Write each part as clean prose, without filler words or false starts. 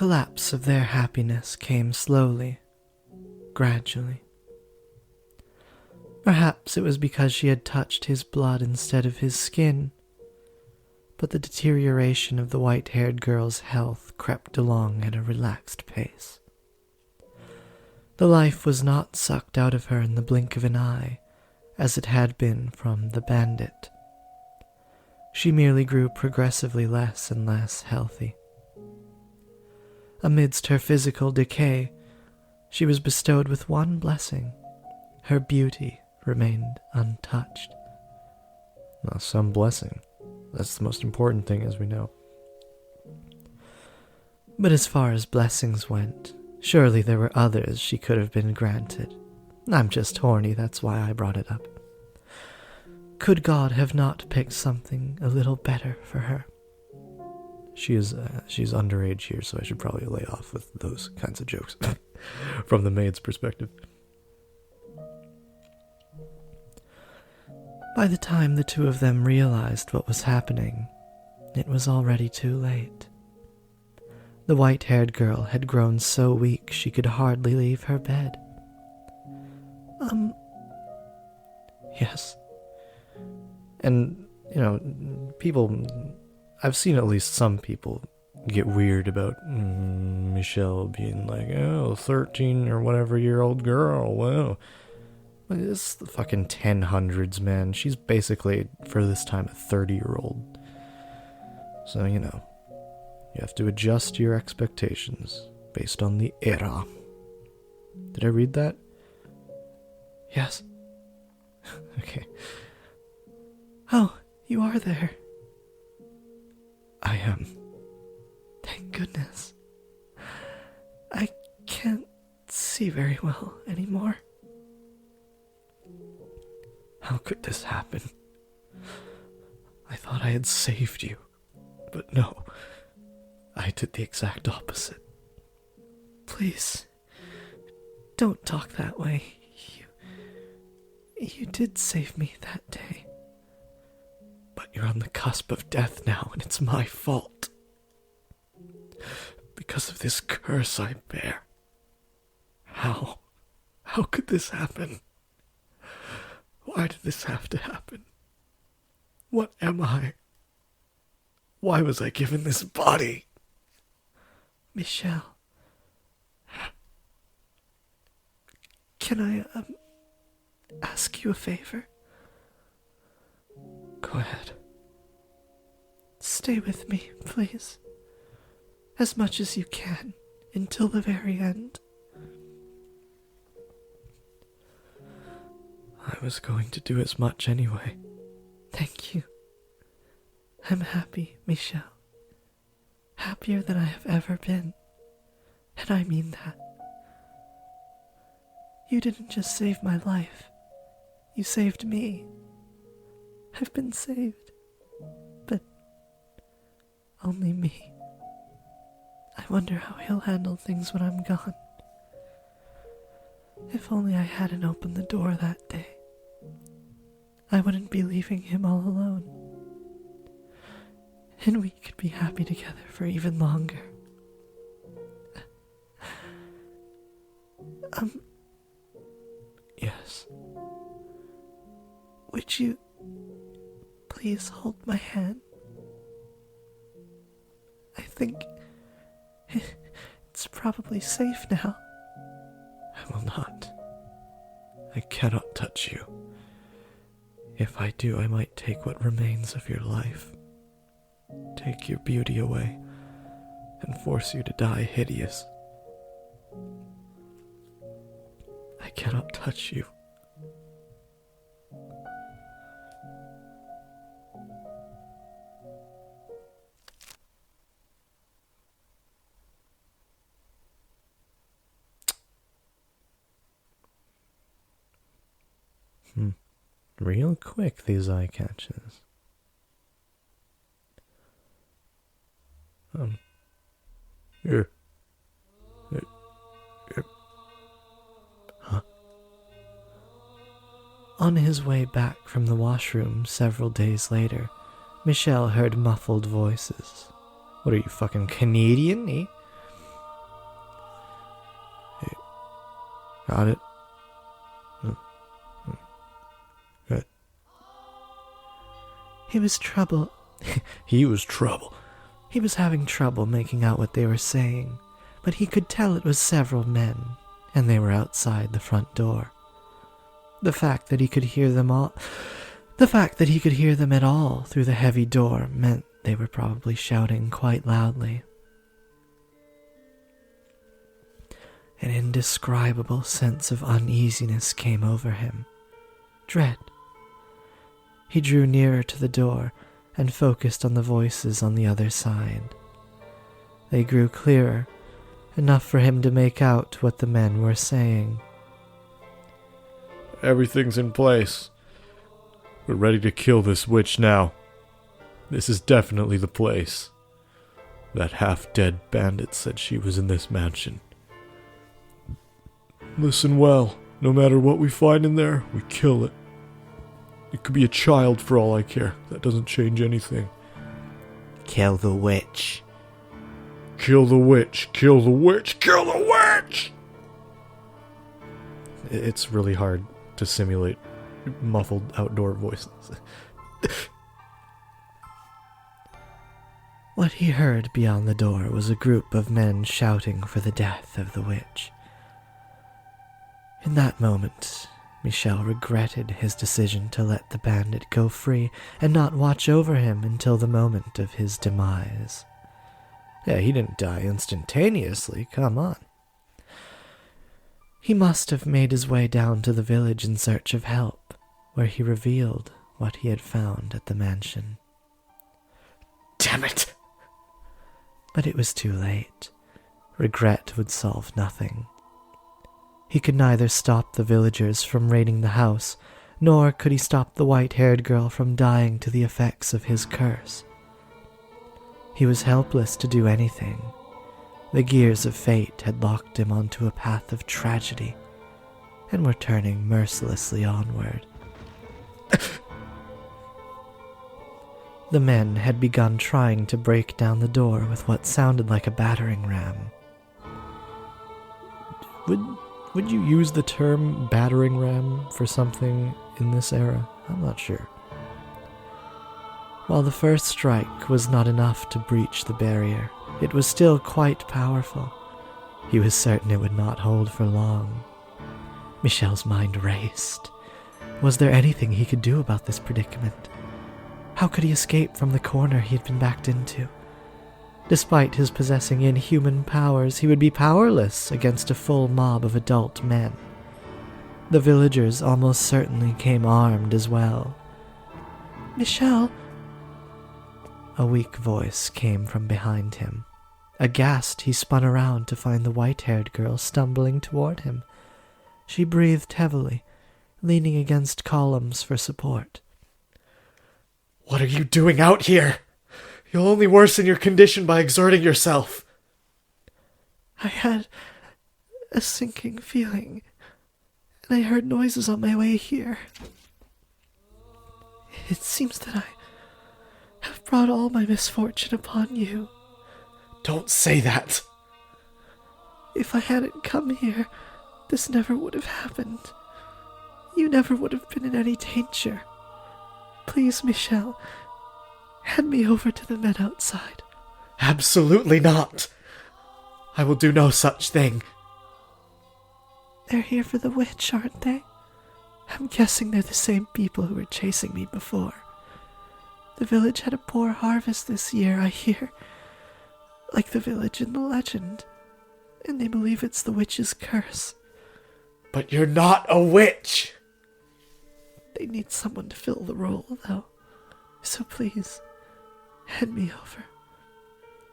collapse of their happiness came slowly, gradually. Perhaps it was because she had touched his blood instead of his skin, but the deterioration of the white-haired girl's health crept along at a relaxed pace. The life was not sucked out of her in the blink of an eye, as it had been from the bandit. She merely grew progressively less and less healthy. Amidst her physical decay, she was bestowed with one blessing. Her beauty remained untouched. Well, some blessing. That's the most important thing, as we know. But as far as blessings went, surely there were others she could have been granted. I'm just horny, that's why I brought it up. Could God have not picked something a little better for her? She's underage here, so I should probably lay off with those kinds of jokes from the maid's perspective. By the time the two of them realized what was happening, it was already too late. The white-haired girl had grown so weak she could hardly leave her bed. Yes. And, I've seen at least some people get weird about Michelle being like, 13 or whatever year old girl, wow. It's the fucking 1000s, man. She's basically, for this time, a 30-year-old. So, you have to adjust your expectations based on the era. Did I read that? Yes. Okay. Oh, you are there. I am. Thank goodness. I can't see very well anymore. How could this happen? I thought I had saved you, but no. I did the exact opposite. Please, don't talk that way. You did save me that day. But you're on the cusp of death now, and it's my fault. Because of this curse I bear. How? How could this happen? Why did this have to happen? What am I? Why was I given this body? Michelle. Can I, ask you a favor? Go ahead. Stay with me, please. As much as you can, until the very end. I was going to do as much anyway. Thank you. I'm happy, Michelle. Happier than I have ever been. And I mean that. You didn't just save my life. You saved me. I've been saved. But only me. I wonder how he'll handle things when I'm gone. If only I hadn't opened the door that day. I wouldn't be leaving him all alone. And we could be happy together for even longer. Yes. Would you please hold my hand? I think it's probably safe now. I will not. I cannot touch you. If I do, I might take what remains of your life. Take your beauty away and force you to die hideous. I cannot touch you. Real quick, these eye catches. Here. Huh? On his way back from the washroom several days later, Michelle heard muffled voices. What are you, fucking Canadian, eh? Got it? Good. He was trouble. He was trouble. He was having trouble making out what they were saying, but he could tell it was several men, and they were outside the front door. The fact that he could hear them at all through the heavy door meant they were probably shouting quite loudly. An indescribable sense of uneasiness came over him. Dread. He drew nearer to the door and focused on the voices on the other side. They grew clearer, enough for him to make out what the men were saying. Everything's in place. We're ready to kill this witch now. This is definitely the place. That half-dead bandit said she was in this mansion. Listen well. No matter what we find in there, we kill it. It could be a child for all I care. That doesn't change anything. Kill the witch. Kill the witch. Kill the witch. Kill the witch! It's really hard to simulate muffled outdoor voices. What he heard beyond the door was a group of men shouting for the death of the witch. In that moment, Michel regretted his decision to let the bandit go free and not watch over him until the moment of his demise. Yeah, he didn't die instantaneously, come on. He must have made his way down to the village in search of help, where he revealed what he had found at the mansion. Damn it! But it was too late. Regret would solve nothing. He could neither stop the villagers from raiding the house, nor could he stop the white-haired girl from dying to the effects of his curse. He was helpless to do anything. The gears of fate had locked him onto a path of tragedy, and were turning mercilessly onward. The men had begun trying to break down the door with what sounded like a battering ram. Would you use the term battering ram for something in this era? I'm not sure. While the first strike was not enough to breach the barrier, it was still quite powerful. He was certain it would not hold for long. Michel's mind raced. Was there anything he could do about this predicament? How could he escape from the corner he had been backed into? Despite his possessing inhuman powers, he would be powerless against a full mob of adult men. The villagers almost certainly came armed as well. "Michel!" A weak voice came from behind him. Aghast, he spun around to find the white-haired girl stumbling toward him. She breathed heavily, leaning against columns for support. What are you doing out here? You'll only worsen your condition by exerting yourself. I had a sinking feeling, and I heard noises on my way here. It seems that I have brought all my misfortune upon you. Don't say that. If I hadn't come here, this never would have happened. You never would have been in any danger. Please, Michel, hand me over to the men outside. Absolutely not. I will do no such thing. They're here for the witch, aren't they? I'm guessing they're the same people who were chasing me before. The village had a poor harvest this year, I hear. Like the village in the legend. And they believe it's the witch's curse. But you're not a witch! They need someone to fill the role, though. So please, hand me over,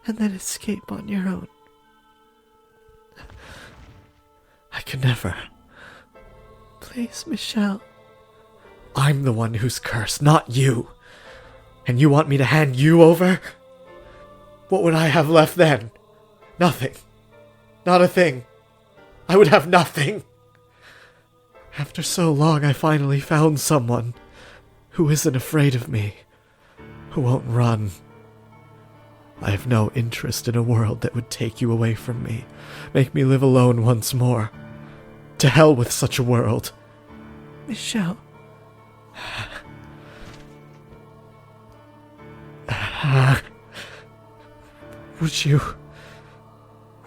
and then escape on your own. I can never. Please, Michel. I'm the one who's cursed, not you. And you want me to hand you over? What would I have left then? Nothing. Not a thing. I would have nothing. After so long, I finally found someone who isn't afraid of me, who won't run. I have no interest in a world that would take you away from me, make me live alone once more. To hell with such a world. Michelle.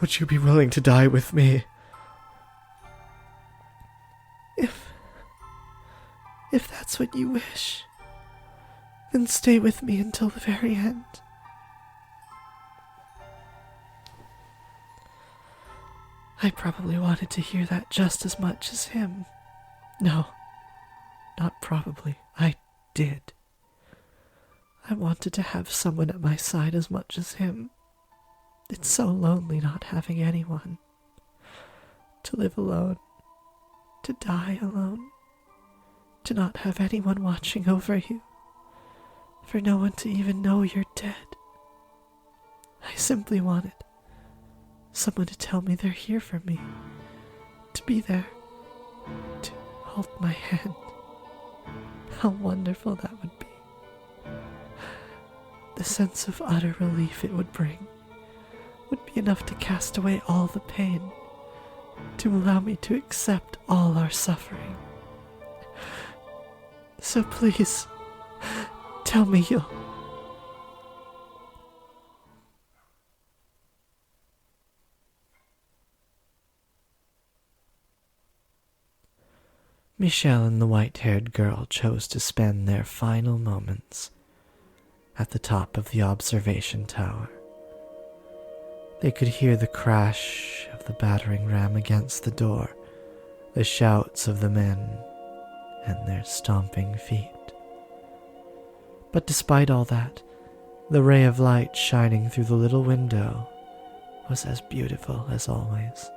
Would you be willing to die with me? If that's what you wish, then stay with me until the very end. I probably wanted to hear that just as much as him. No, not probably. I did. I wanted to have someone at my side as much as him. It's so lonely not having anyone. To live alone. To die alone. To not have anyone watching over you. For no one to even know you're dead. I simply wanted someone to tell me they're here for me. To be there. To hold my hand. How wonderful that would be. The sense of utter relief it would bring would be enough to cast away all the pain, to allow me to accept all our suffering. So please, tell me you'll... Michelle and the white-haired girl chose to spend their final moments at the top of the observation tower. They could hear the crash of the battering ram against the door, the shouts of the men, and their stomping feet. But despite all that, the ray of light shining through the little window was as beautiful as always.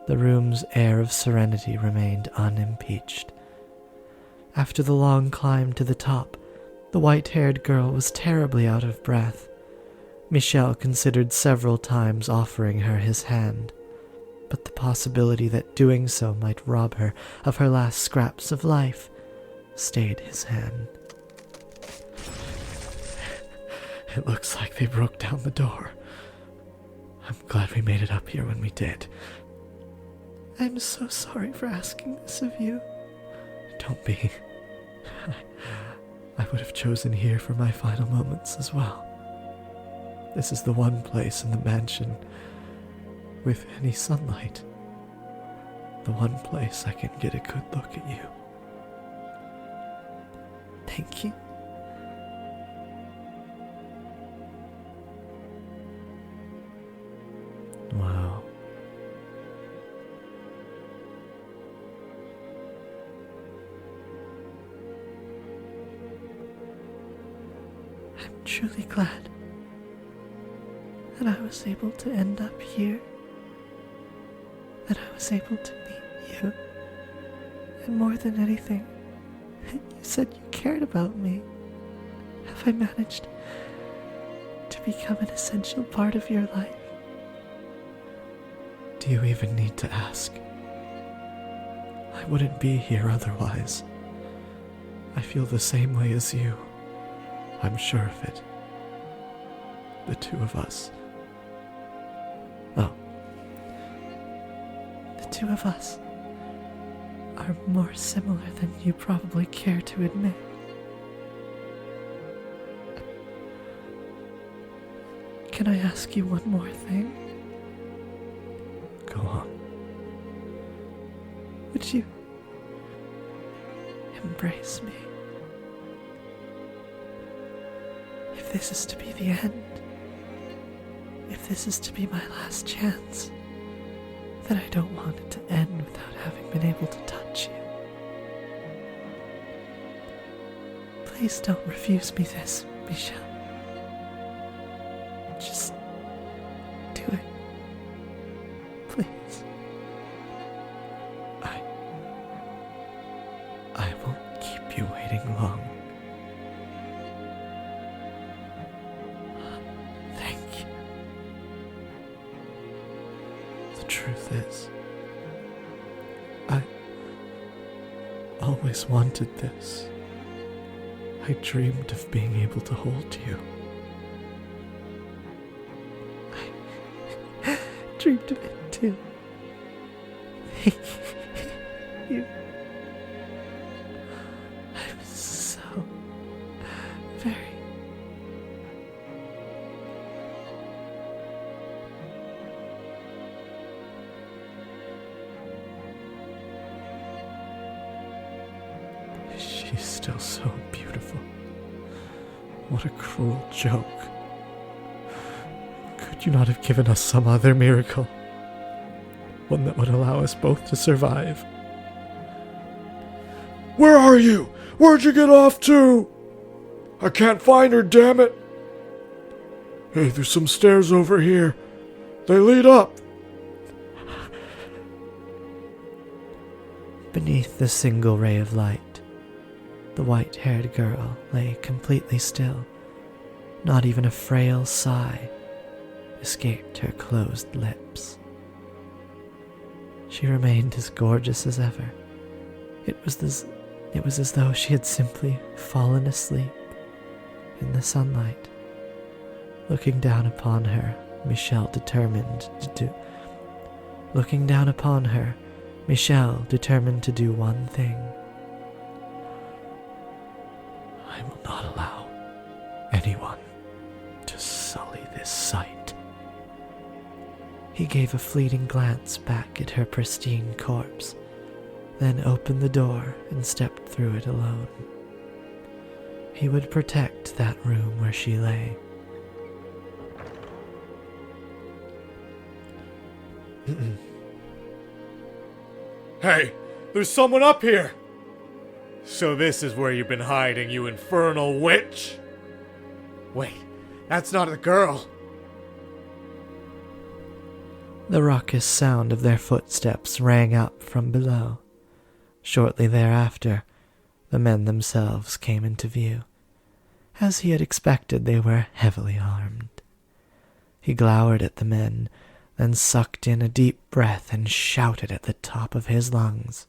The room's air of serenity remained unimpeached. After the long climb to the top, the white-haired girl was terribly out of breath. Michelle considered several times offering her his hand, but the possibility that doing so might rob her of her last scraps of life stayed his hand. It looks like they broke down the door. I'm glad we made it up here when we did. I'm so sorry for asking this of you. Don't be. I would have chosen here for my final moments as well. This is the one place in the mansion with any sunlight. The one place I can get a good look at you. Thank you. Wow. I'm truly glad that I was able to end up here, that I was able to meet you, and more than anything, you said you cared about me. Have I managed to become an essential part of your life? Do you even need to ask? I wouldn't be here otherwise. I feel the same way as you. I'm sure of it. The two of us. Oh. The two of us are more similar than you probably care to admit. Can I ask you one more thing? Go on. Would you embrace me? If this is to be the end, if this is to be my last chance, then I don't want it to end without having been able to touch you. Please don't refuse me this, Michelle. Just do it. Please. I won't keep you waiting long. Thank you. The truth is, I always wanted this. I dreamed of being able to hold you. I dreamed of it too. you. I'm so very. She's still so beautiful. What a cruel joke. Could you not have given us some other miracle? One that would allow us both to survive. Where are you? Where'd you get off to? I can't find her, damn it. Hey, there's some stairs over here. They lead up. Beneath the single ray of light, the white-haired girl lay completely still. Not even a frail sigh escaped her closed lips. She remained as gorgeous as ever. It was as though she had simply fallen asleep in the sunlight. Looking down upon her, Michelle determined to do one thing. I will not allow anyone to sully this sight. He gave a fleeting glance back at her pristine corpse, then opened the door and stepped through it alone. He would protect that room where she lay. Hey, there's someone up here! So this is where you've been hiding, you infernal witch? Wait, that's not a girl. The raucous sound of their footsteps rang up from below. Shortly thereafter, the men themselves came into view. As he had expected, they were heavily armed. He glowered at the men, then sucked in a deep breath and shouted at the top of his lungs.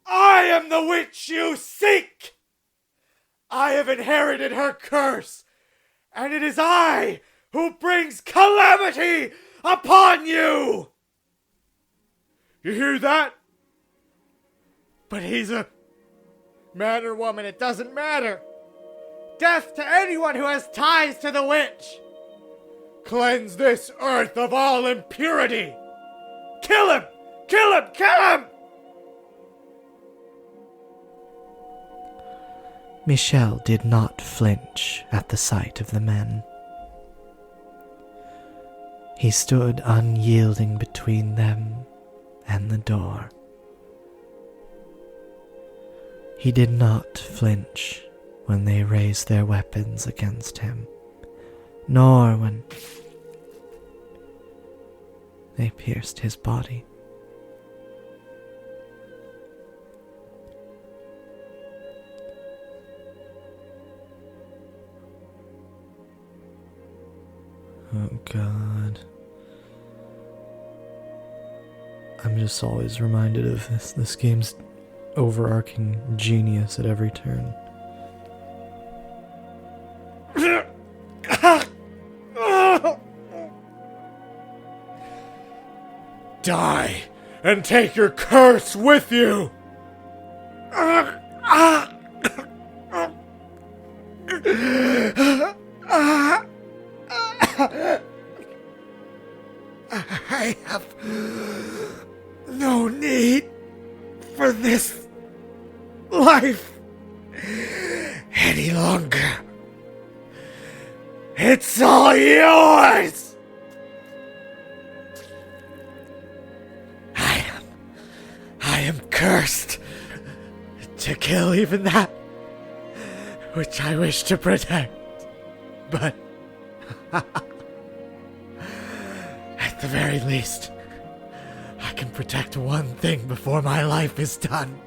I am the witch you seek! I have inherited her curse, and it is I who brings calamity upon you! You hear that? But he's a man or woman, it doesn't matter. Death to anyone who has ties to the witch! Cleanse this earth of all impurity! Kill him! Kill him! Kill him! Michelle did not flinch at the sight of the men. He stood unyielding between them and the door. He did not flinch when they raised their weapons against him, nor when they pierced his body. Oh God. I'm just always reminded of this game's overarching genius at every turn. Die and take your curse with you! I have no need for this life any longer. It's all yours! I am cursed to kill even that which I wish to protect. But at the very least, I can protect one thing before my life is done.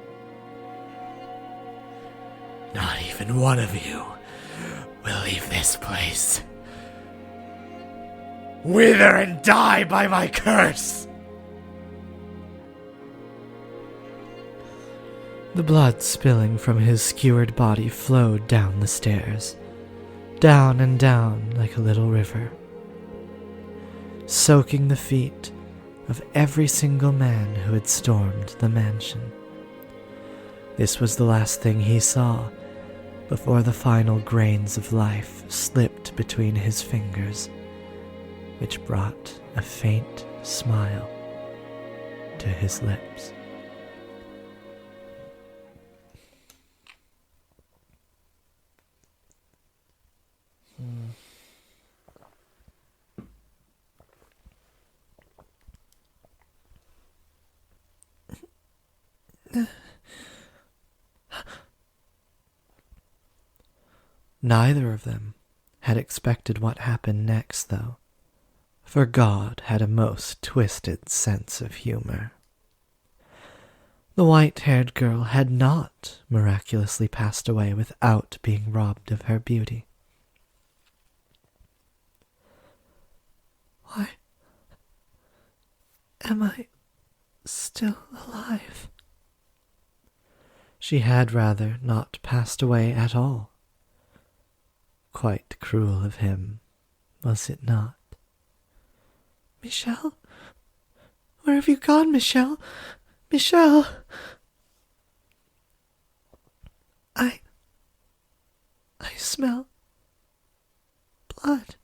Not even one of you will leave this place. Wither and die by my curse! The blood spilling from his skewered body flowed down the stairs, down and down like a little river. soaking the feet of every single man who had stormed the mansion. This was the last thing he saw before the final grains of life slipped between his fingers, which brought a faint smile to his lips. Neither of them had expected what happened next, though, for God had a most twisted sense of humor. The white-haired girl had not miraculously passed away without being robbed of her beauty. Why am I still alive? She had rather not passed away at all. Quite cruel of him, was it not? Michelle? Where have you gone, Michelle? Michelle! I smell blood.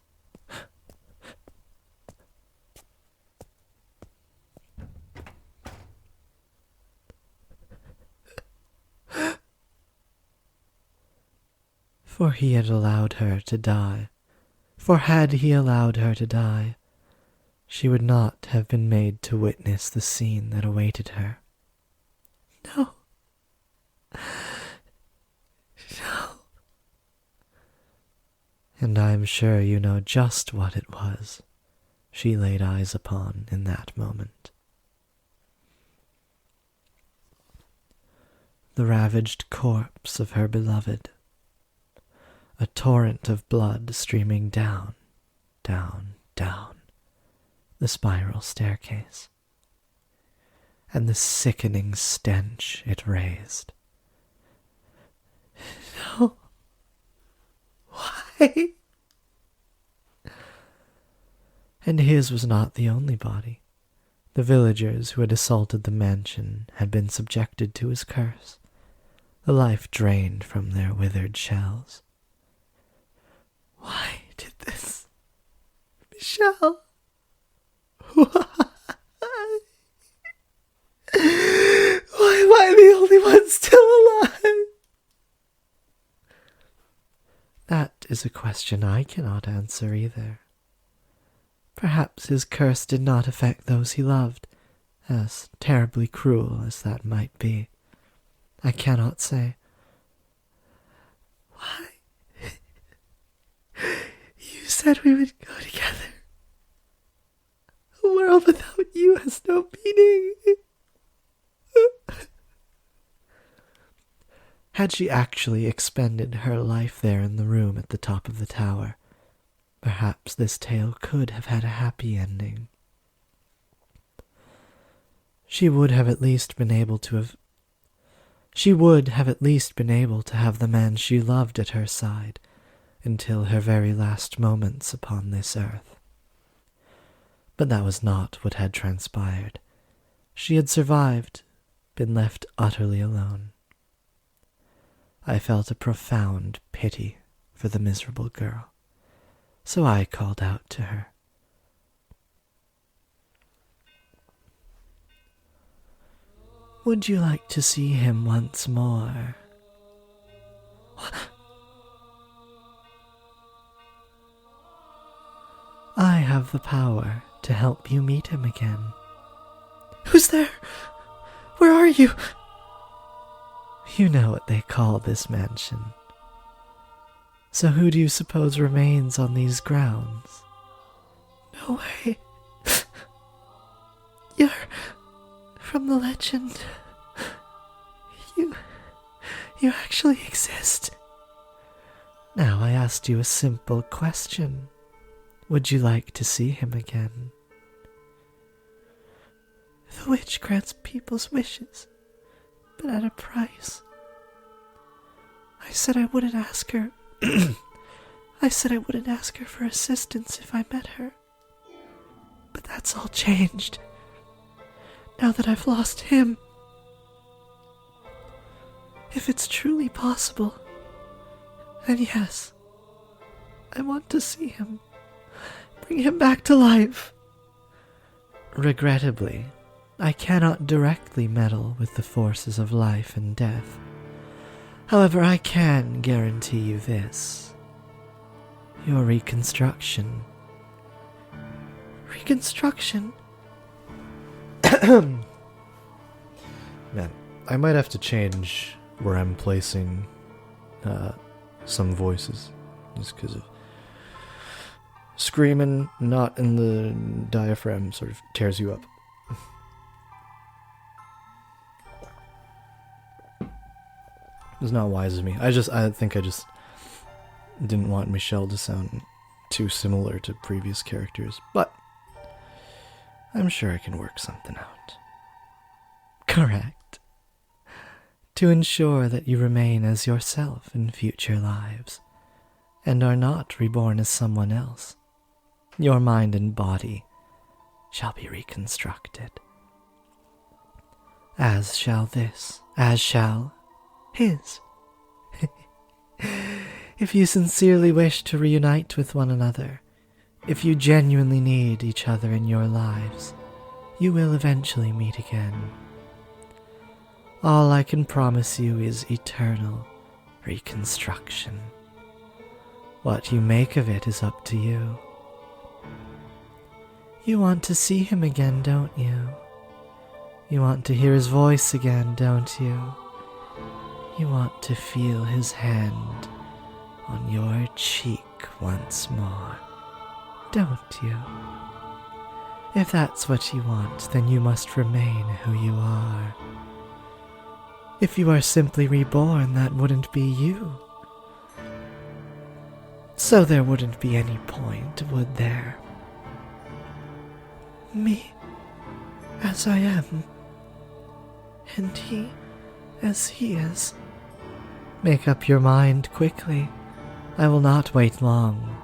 For he had allowed her to die. For had he allowed her to die, she would not have been made to witness the scene that awaited her. No. No. And I am sure you know just what it was she laid eyes upon in that moment. The ravaged corpse of her beloved, a torrent of blood streaming down, down, down the spiral staircase, and the sickening stench it raised. No. Why? And his was not the only body. The villagers who had assaulted the mansion had been subjected to his curse, the life drained from their withered shells. Why did this? Michelle? Why? Why am I the only one still alive? That is a question I cannot answer either. Perhaps his curse did not affect those he loved, as terribly cruel as that might be. I cannot say. Why? You said we would go together. A world without you has no meaning. Had she actually expended her life there in the room at the top of the tower, perhaps this tale could have had a happy ending. She would have at least been able to have the man she loved at her side until her very last moments upon this earth. But that was not what had transpired. She had survived, been left utterly alone. I felt a profound pity for the miserable girl, so I called out to her. Would you like to see him once more? I have the power to help you meet him again. Who's there? Where are you? You know what they call this mansion. So who do you suppose remains on these grounds? No way. You're from the legend. You actually exist. Now I asked you a simple question. Would you like to see him again? The witch grants people's wishes, but at a price. I said I wouldn't ask her. I said I wouldn't ask her for assistance if I met her. But that's all changed. Now that I've lost him. If it's truly possible, then yes, I want to see him. Bring him back to life. Regrettably, I cannot directly meddle with the forces of life and death. However, I can guarantee you this. Your reconstruction. Reconstruction? Man, I might have to change where I'm placing some voices. Just because of screaming not in the diaphragm sort of tears you up. It's not wise of me. I think I just didn't want Michelle to sound too similar to previous characters, but I'm sure I can work something out. Correct. To ensure that you remain as yourself in future lives, and are not reborn as someone else, your mind and body shall be reconstructed. As shall this, as shall his. If you sincerely wish to reunite with one another, if you genuinely need each other in your lives, you will eventually meet again. All I can promise you is eternal reconstruction. What you make of it is up to you. You want to see him again, don't you? You want to hear his voice again, don't you? You want to feel his hand on your cheek once more, don't you? If that's what you want, then you must remain who you are. If you are simply reborn, that wouldn't be you. So there wouldn't be any point, would there? Me, as I am, and he, as he is. Make up your mind quickly. I will not wait long.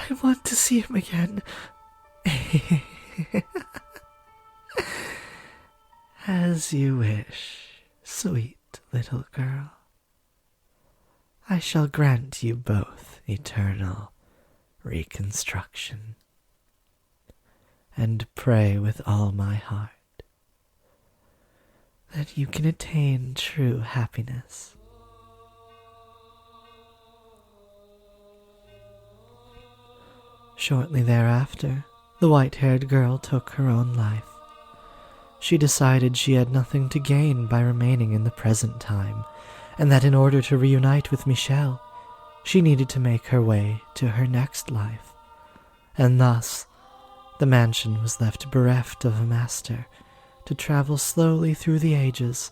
I want to see him again. As you wish, sweet little girl. I shall grant you both eternal reconstruction, and pray with all my heart that you can attain true happiness. Shortly thereafter, the white-haired girl took her own life. She decided she had nothing to gain by remaining in the present time, and that in order to reunite with Michelle, she needed to make her way to her next life. And thus, the mansion was left bereft of a master to travel slowly through the ages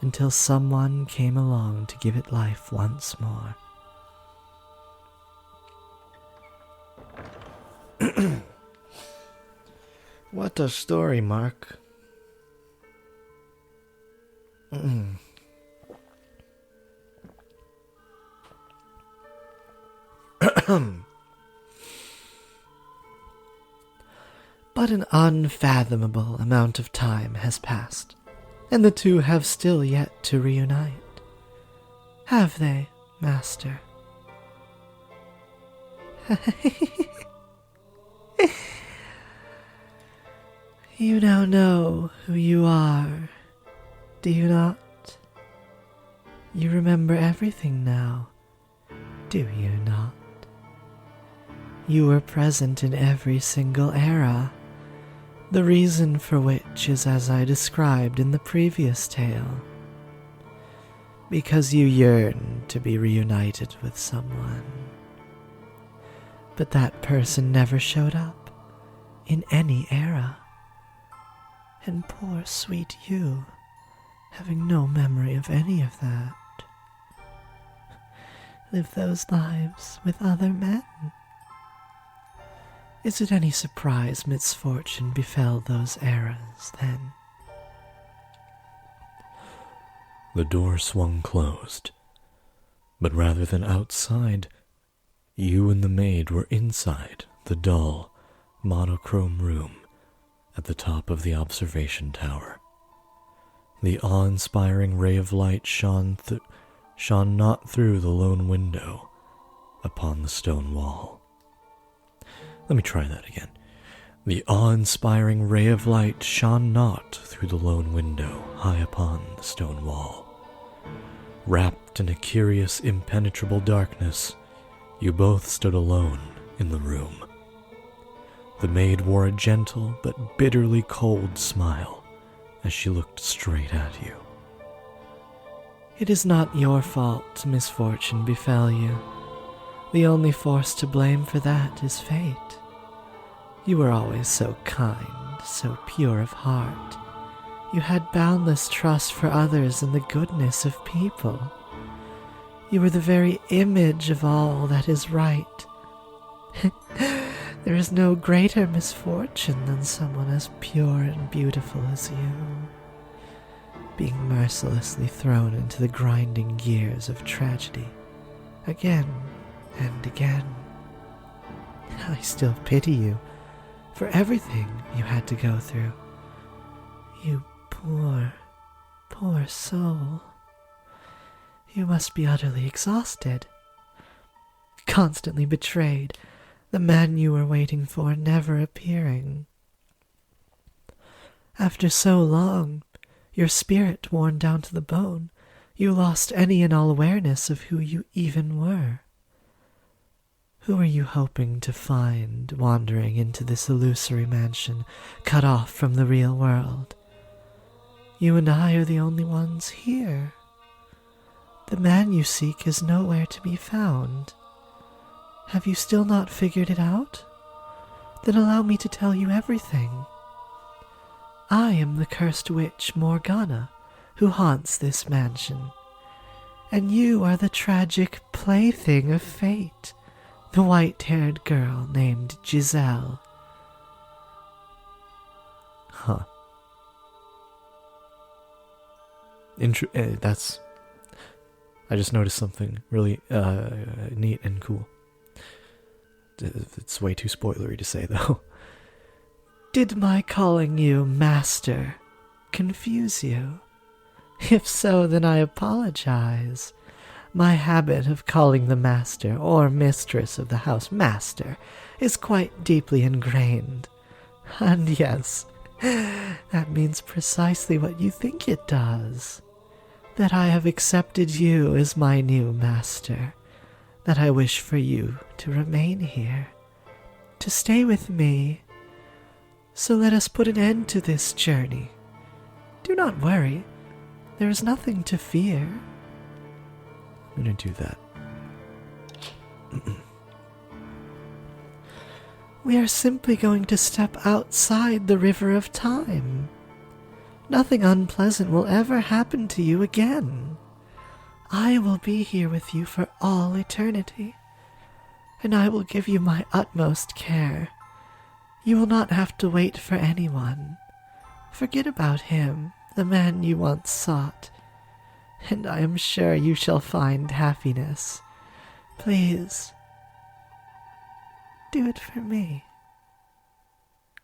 until someone came along to give it life once more. What a story, Mark. But an unfathomable amount of time has passed, and the two have still yet to reunite. Have they, Master? You now know who you are, do you not? You remember everything now, do you not? You were present in every single era, the reason for which is as I described in the previous tale. Because you yearned to be reunited with someone. But that person never showed up in any era. And poor sweet you, having no memory of any of that, lived those lives with other men. Is it any surprise misfortune befell those eras, then? The door swung closed, but rather than outside, You and the maid were inside the dull, monochrome room at the top of the observation tower. The awe-inspiring ray of light shone not through the lone window upon the stone wall. Let me try that again. The awe-inspiring ray of light shone not through the lone window high upon the stone wall. Wrapped in a curious, impenetrable darkness, you both stood alone in the room. The maid wore a gentle but bitterly cold smile as she looked straight at you. It is not your fault misfortune befell you. The only force to blame for that is fate. You were always so kind, so pure of heart. You had boundless trust for others and the goodness of people. You were the very image of all that is right. There is no greater misfortune than someone as pure and beautiful as you, being mercilessly thrown into the grinding gears of tragedy, again and again. I still pity you for everything you had to go through. You poor, poor soul. You must be utterly exhausted. Constantly betrayed, the man you were waiting for never appearing. After so long, your spirit worn down to the bone, you lost any and all awareness of who you even were. Who are you hoping to find wandering into this illusory mansion, cut off from the real world? You and I are the only ones here. The man you seek is nowhere to be found. Have you still not figured it out? Then allow me to tell you everything. I am the cursed witch Morgana, who haunts this mansion. And you are the tragic plaything of fate, the white-haired girl named Giselle. Huh. I just noticed something really neat and cool. It's way too spoilery to say, though. Did my calling you master confuse you? If so, then I apologize. My habit of calling the master or mistress of the house master is quite deeply ingrained. And yes, that means precisely what you think it does. That I have accepted you as my new master. That I wish for you to remain here, to stay with me. So let us put an end to this journey. Do not worry, there is nothing to fear. I'm gonna do that. We are simply going to step outside the river of time. Nothing unpleasant will ever happen to you again. I will be here with you for all eternity, and I will give you my utmost care. You will not have to wait for anyone. Forget about him, the man you once sought, and I am sure you shall find happiness. Please, do it for me.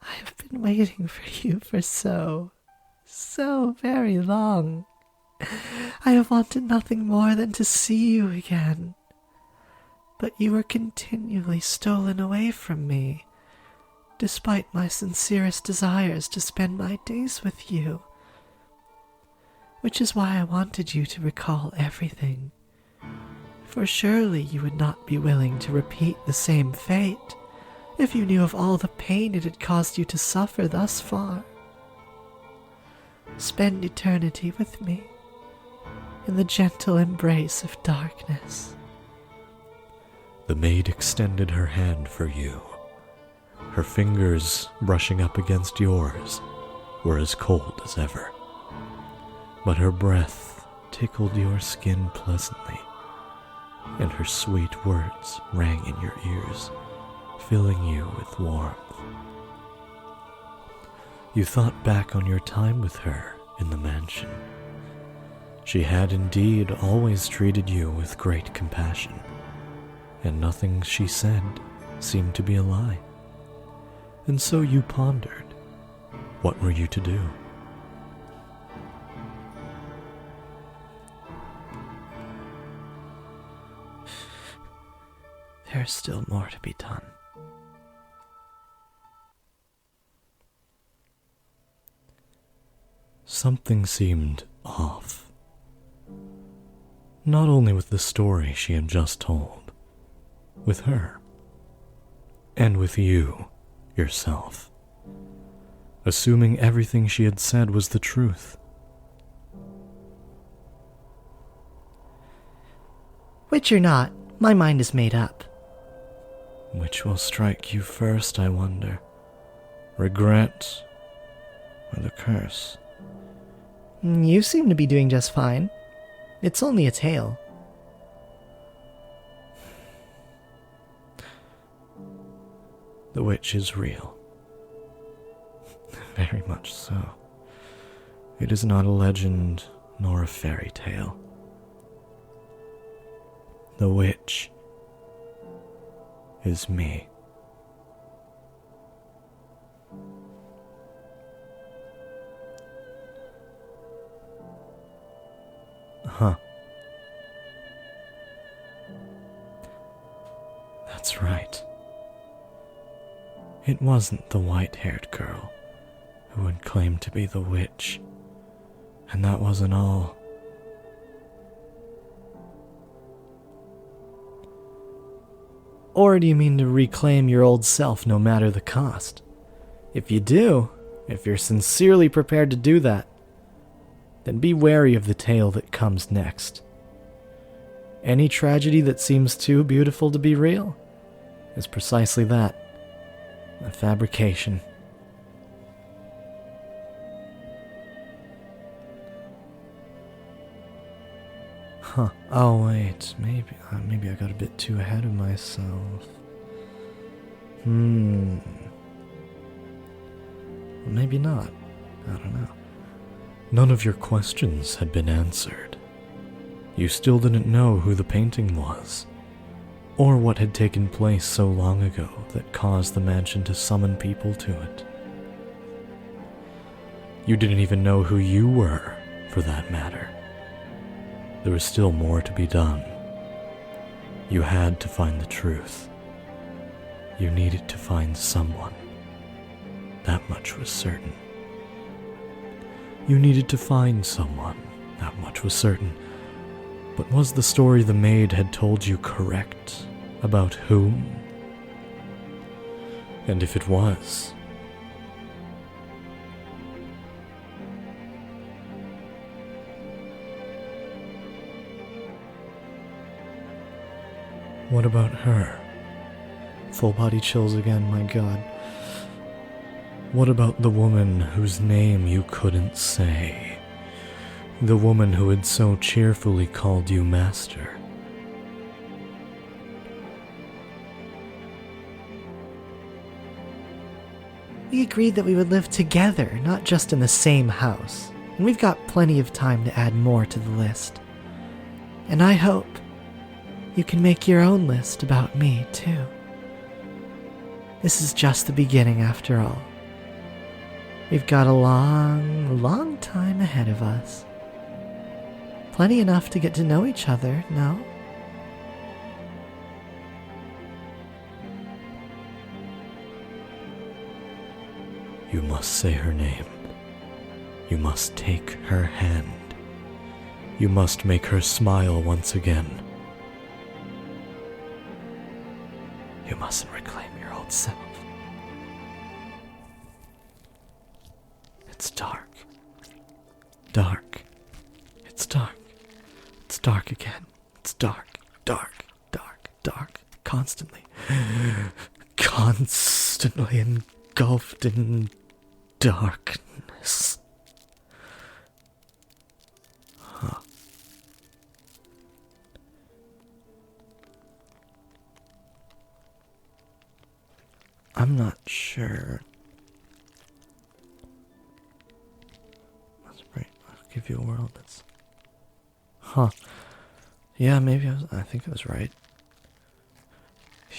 I have been waiting for you for so very long. I have wanted nothing more than to see you again. But you were continually stolen away from me, despite my sincerest desires to spend my days with you. Which is why I wanted you to recall everything. For surely you would not be willing to repeat the same fate if you knew of all the pain it had caused you to suffer thus far. Spend eternity with me in the gentle embrace of darkness. The maid extended her hand for you. Her fingers, brushing up against yours, were as cold as ever. But her breath tickled your skin pleasantly, and her sweet words rang in your ears, filling you with warmth. You thought back on your time with her in the mansion. She had indeed always treated you with great compassion, and nothing she said seemed to be a lie. And so you pondered, what were you to do? There's still more to be done. Something seemed off. Not only with the story she had just told, with her, and with you, yourself, assuming everything she had said was the truth. Which or not, my mind is made up. Which will strike you first, I wonder? Regret or the curse? You seem to be doing just fine. It's only a tale. The witch is real. Very much so. It is not a legend nor a fairy tale. The witch is me. Huh. That's right. It wasn't the white-haired girl who had claimed to be the witch, and that wasn't all. Or do you mean to reclaim your old self no matter the cost? If you do, if you're sincerely prepared to do that, then be wary of the tale that comes next. Any tragedy that seems too beautiful to be real is precisely that, a fabrication. Huh. Oh, wait. Maybe I got a bit too ahead of myself. Well, maybe not. I don't know. None of your questions had been answered. You still didn't know who the painting was, or what had taken place so long ago that caused the mansion to summon people to it. You didn't even know who you were, for that matter. There was still more to be done. You had to find the truth. You needed to find someone. That much was certain. You needed to find someone. That much was certain. But was the story the maid had told you correct about whom? And if it was, what about her? Full body chills again, my god. What about the woman whose name you couldn't say? The woman who had so cheerfully called you master? We agreed that we would live together, not just in the same house. And we've got plenty of time to add more to the list. And I hope you can make your own list about me, too. This is just the beginning, after all. We've got a long, long time ahead of us. Plenty enough to get to know each other, no? You must say her name. You must take her hand. You must make her smile once again. You mustn't reclaim your old self. It's dark. Dark. It's dark. It's dark again. It's dark, dark, dark, dark. Constantly. Constantly engulfed in darkness. Huh. I'm not sure. Let's break. I'll give you a world that's. Huh. Yeah, maybe I think I was right.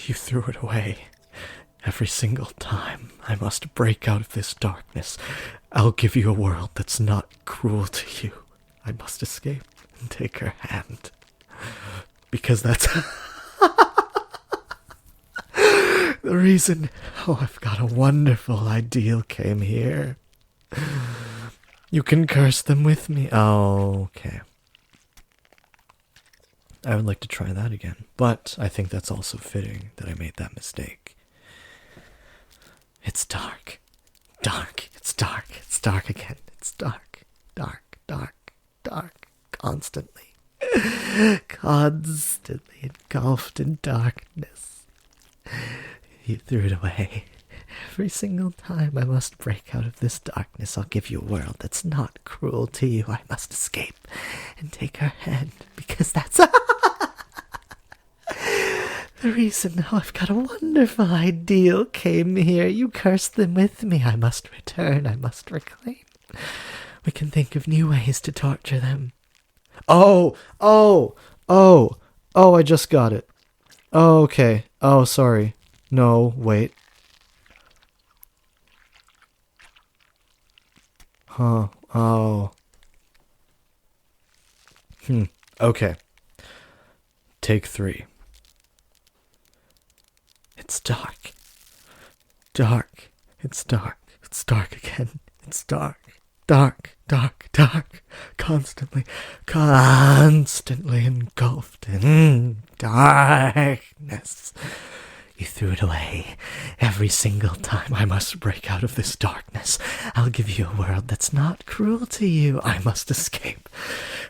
You threw it away. Every single time I must break out of this darkness, I'll give you a world that's not cruel to you. I must escape and take her hand. Because that's the reason. Oh, I've got a wonderful ideal came here. You can curse them with me. Oh, okay. I would like to try that again. But I think that's also fitting that I made that mistake. It's dark. Dark. It's dark. It's dark again. It's dark. Dark. Dark. Dark. Constantly. Constantly engulfed in darkness. You threw it away. Every single time I must break out of this darkness, I'll give you a world that's not cruel to you. I must escape and take her hand, because that's the reason. Oh, I've got a wonderful ideal came here. You cursed them with me. I must return. I must reclaim. We can think of new ways to torture them. Oh, I just got it. Oh, okay. Oh, sorry. No, wait. Huh. Oh. Okay. Take 3. It's dark. Dark. It's dark. It's dark again. It's dark. Dark. Dark. Dark. Constantly engulfed in darkness. You threw it away. Every single time I must break out of this darkness, I'll give you a world that's not cruel to you. I must escape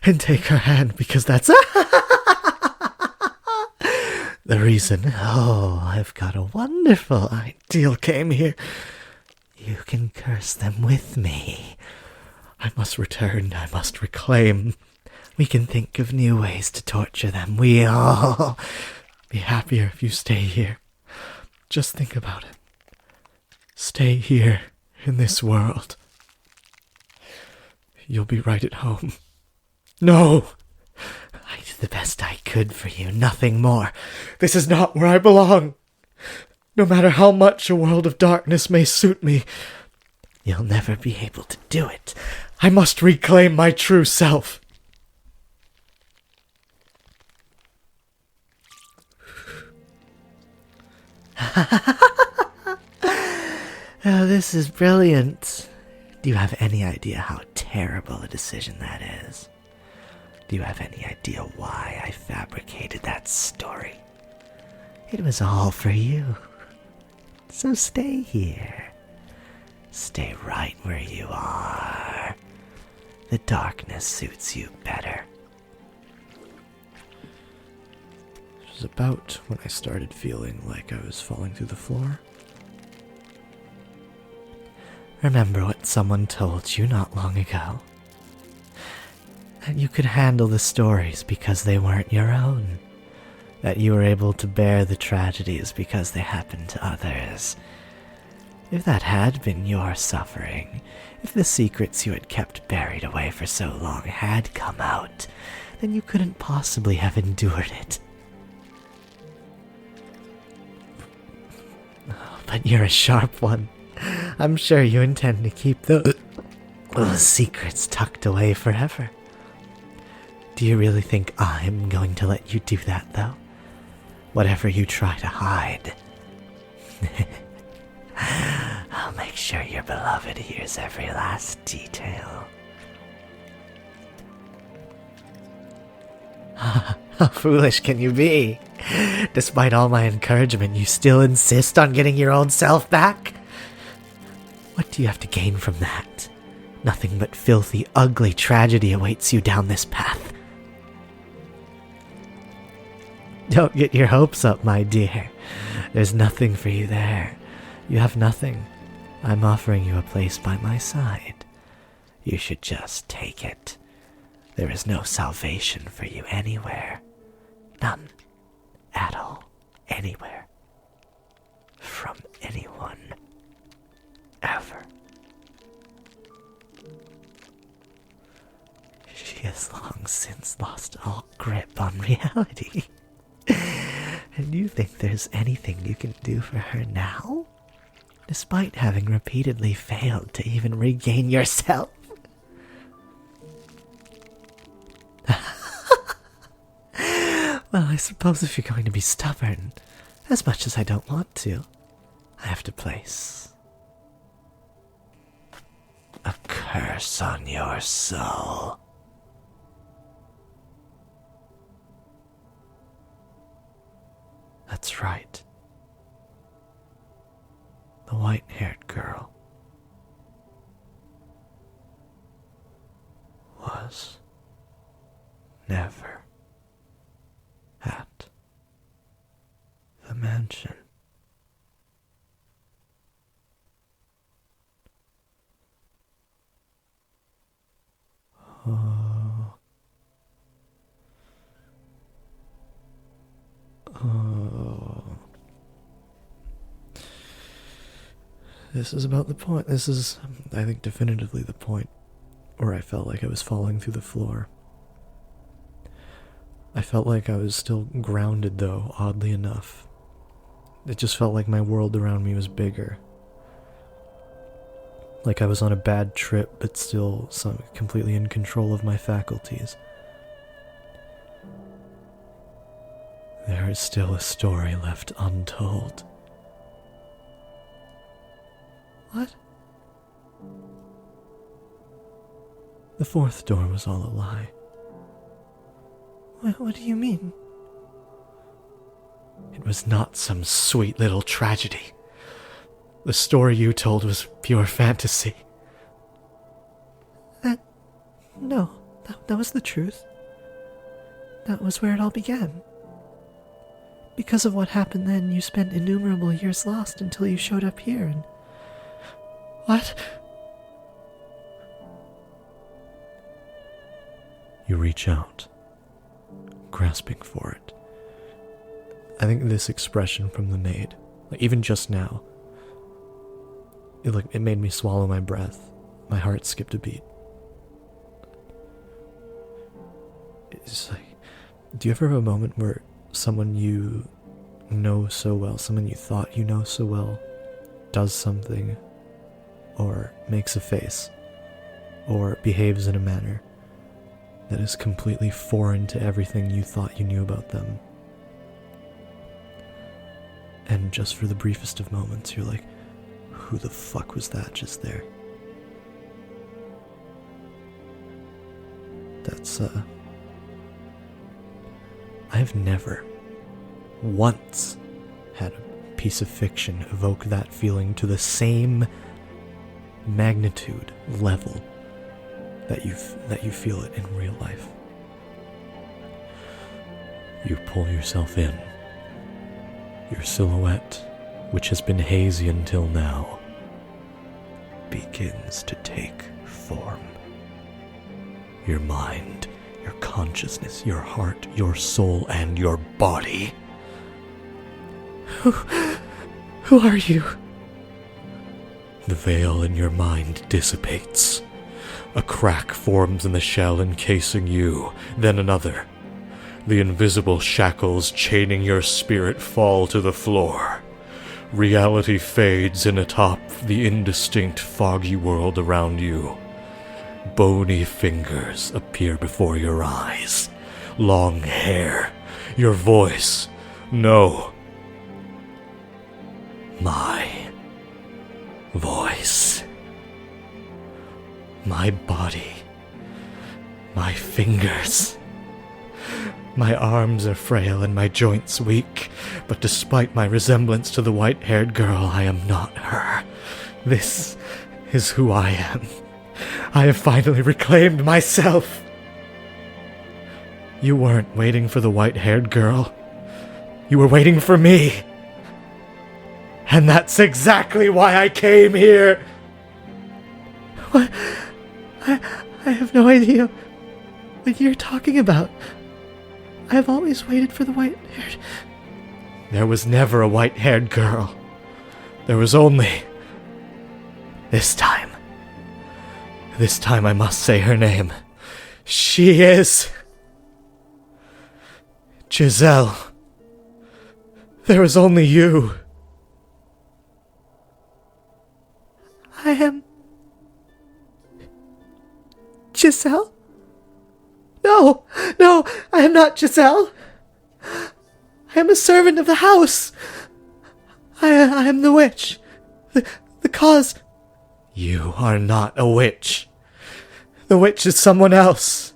and take her hand, because that's the reason. Oh, I've got a wonderful ideal came here. You can curse them with me. I must return. I must reclaim. We can think of new ways to torture them. We'll be happier if you stay here. Just think about it. Stay here in this world. You'll be right at home. No! I did the best I could for you, nothing more. This is not where I belong. No matter how much a world of darkness may suit me, you'll never be able to do it. I must reclaim my true self. Oh, this is brilliant. Do you have any idea how terrible a decision that is? Do you have any idea why I fabricated that story? It was all for you. So stay here. Stay right where you are. The darkness suits you better. It was about when I started feeling like I was falling through the floor. Remember what someone told you not long ago? That you could handle the stories because they weren't your own. That you were able to bear the tragedies because they happened to others. If that had been your suffering, if the secrets you had kept buried away for so long had come out, then you couldn't possibly have endured it. But you're a sharp one. I'm sure you intend to keep those secrets tucked away forever. Do you really think I'm going to let you do that, though? Whatever you try to hide. I'll make sure your beloved hears every last detail. How foolish can you be? Despite all my encouragement, you still insist on getting your old self back? What do you have to gain from that? Nothing but filthy, ugly tragedy awaits you down this path. Don't get your hopes up, my dear. There's nothing for you there. You have nothing. I'm offering you a place by my side. You should just take it. There is no salvation for you anywhere. None. At all. Anywhere. From anyone. Ever. She has long since lost all grip on reality. And you think there's anything you can do for her now? Despite having repeatedly failed to even regain yourself? Well, I suppose if you're going to be stubborn, as much as I don't want to, I have to place a curse on your soul. That's right. The white-haired girl was never at the mansion. Oh. Oh. This is about the point. This is, I think, definitively the point where I felt like I was falling through the floor. I felt like I was still grounded, though, oddly enough. It just felt like my world around me was bigger. Like I was on a bad trip, but still completely in control of my faculties. There is still a story left untold. What? The fourth door was all a lie. What do you mean? It was not some sweet little tragedy. The story you told was pure fantasy. No, that was the truth. That was where it all began. Because of what happened then, you spent innumerable years lost until you showed up here and... What? You reach out, grasping for it. I think this expression from the maid, like even just now, it made me swallow my breath. My heart skipped a beat. It's like, do you ever have a moment where someone you know so well, someone you thought you know so well, does something, or makes a face, or behaves in a manner that is completely foreign to everything you thought you knew about them? And just for the briefest of moments, you're like, who the fuck was that just there? That's, I've never once had a piece of fiction evoke that feeling to the same magnitude level that you feel it in real life. You pull yourself in. Your silhouette, which has been hazy until now, begins to take form. Your mind, your consciousness, your heart, your soul, and your body. Who are you? The veil in your mind dissipates. A crack forms in the shell encasing you, then another. The invisible shackles chaining your spirit fall to the floor. Reality fades in atop the indistinct, foggy world around you. Bony fingers appear before your eyes. Long hair. Your voice. No. My voice. My body. My fingers. My arms are frail and my joints weak, but despite my resemblance to the white-haired girl, I am not her. This is who I am. I have finally reclaimed myself. You weren't waiting for the white-haired girl. You were waiting for me. And that's exactly why I came here. What? I have no idea what you're talking about. I've always waited for the white-haired... There was never a white-haired girl. There was only... This time. This time I must say her name. She is... Giselle. There was only you. I am... Giselle? No, no, I am not Giselle. I am a servant of the house. I am the witch. The cause... You are not a witch. The witch is someone else.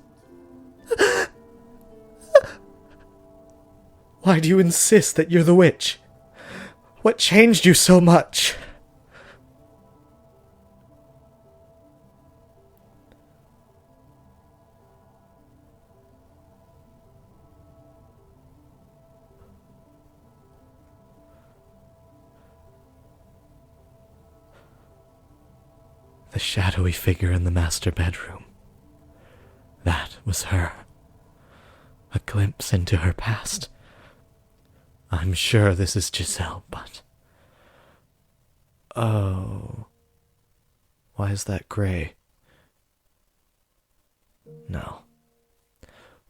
Why do you insist that you're the witch? What changed you so much? The shadowy figure in the master bedroom. That was her. A glimpse into her past. I'm sure this is Giselle, but... Oh. Why is that gray? No.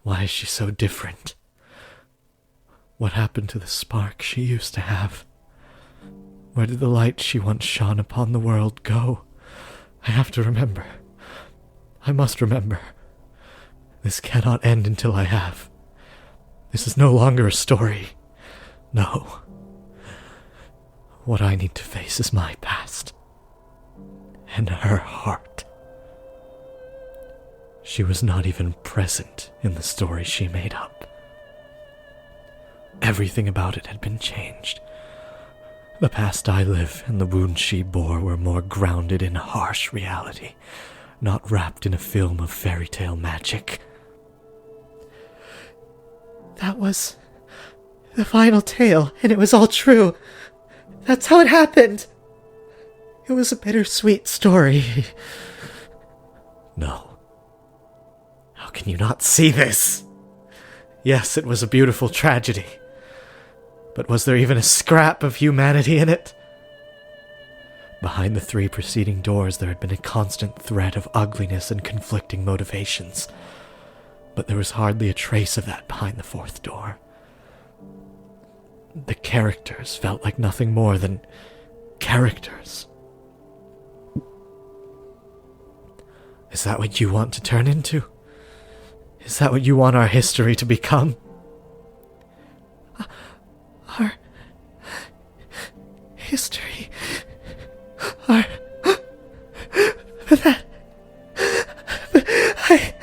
Why is she so different? What happened to the spark she used to have? Where did the light she once shone upon the world go? I have to remember. I must remember. This cannot end until I have. This is no longer a story. No. What I need to face is my past. And her heart. She was not even present in the story she made up. Everything about it had been changed. The past I live and the wounds she bore were more grounded in harsh reality, not wrapped in a film of fairy tale magic. That was the final tale, and it was all true. That's how it happened. It was a bittersweet story. No. How can you not see this? Yes, it was a beautiful tragedy. But was there even a scrap of humanity in it? Behind the 3 preceding doors there had been a constant thread of ugliness and conflicting motivations. But there was hardly a trace of that behind the 4th door. The characters felt like nothing more than characters. Is that what you want to turn into? Is that what you want our history to become? Our history. Our... That... I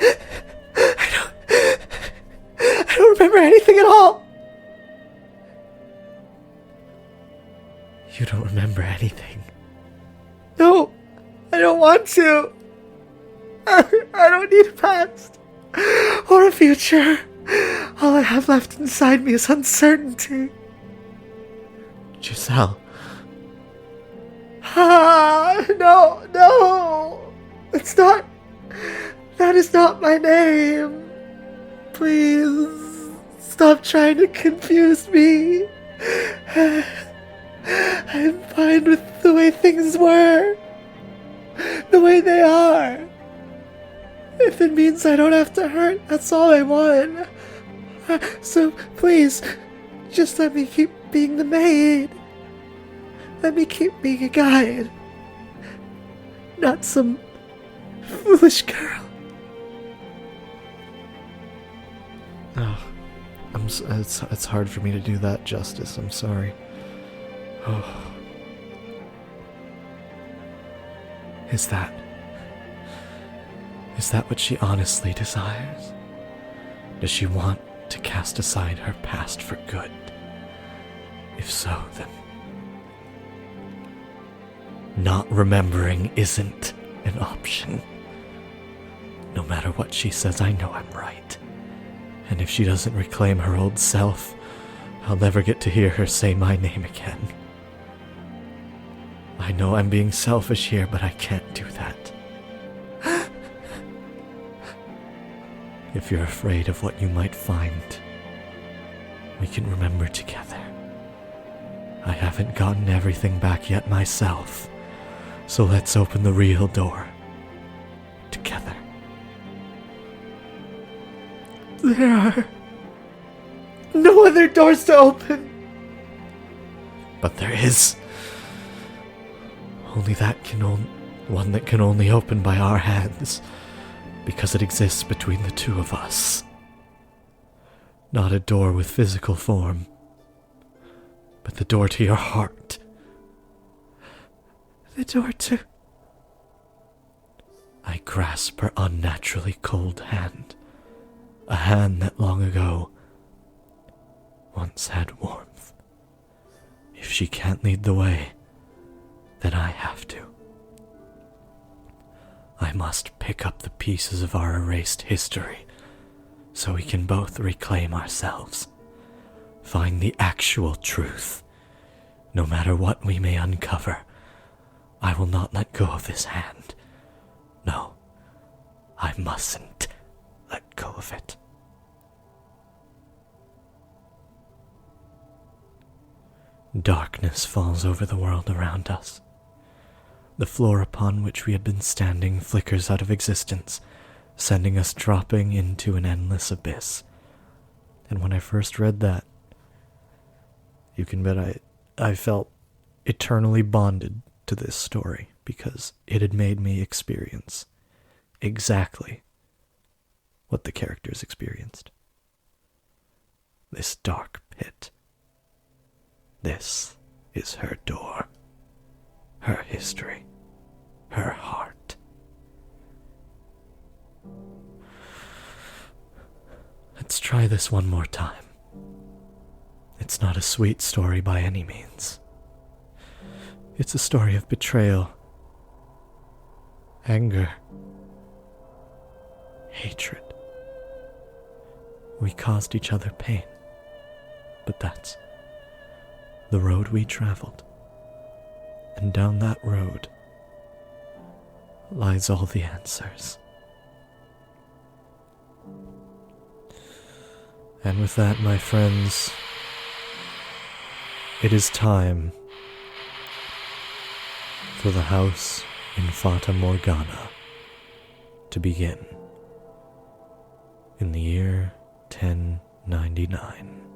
don't remember anything at all. You don't remember anything? No, I don't want to. I don't need a past or a future. All I have left inside me is uncertainty. Giselle. No. It's not... That is not my name. Please, stop trying to confuse me. I'm fine with the way things were. The way they are. If it means I don't have to hurt, that's all I want. So, please, just let me keep being the maid. Let me keep being a guide. Not some foolish girl. Oh, it's hard for me to do that justice. I'm sorry. Oh. Is that what she honestly desires? Does she want to cast aside her past for good? If so, then not remembering isn't an option. No matter what she says, I know I'm right. And if she doesn't reclaim her old self, I'll never get to hear her say my name again. I know I'm being selfish here, but I can't do that. If you're afraid of what you might find, we can remember together. I haven't gotten everything back yet myself, so let's open the real door together. There are no other doors to open. But there is only one that can only open by our hands, because it exists between the two of us. Not a door with physical form, but the door to your heart. The door to... I grasp her unnaturally cold hand, a hand that long ago once had warmth. If she can't lead the way, then I have to. I must pick up the pieces of our erased history so we can both reclaim ourselves, find the actual truth. No matter what we may uncover, I will not let go of this hand. No, I mustn't let go of it. Darkness falls over the world around us. The floor upon which we had been standing flickers out of existence, sending us dropping into an endless abyss. And when I first read that, you can bet I felt eternally bonded to this story, because it had made me experience exactly what the characters experienced. This dark pit. This is her door, her history, her heart. Let's try this one more time. It's not a sweet story by any means. It's a story of betrayal, anger, hatred. We caused each other pain, but that's the road we traveled. And down that road lies all the answers. And with that, my friends, it is time for the house in Fata Morgana to begin in the year 1099.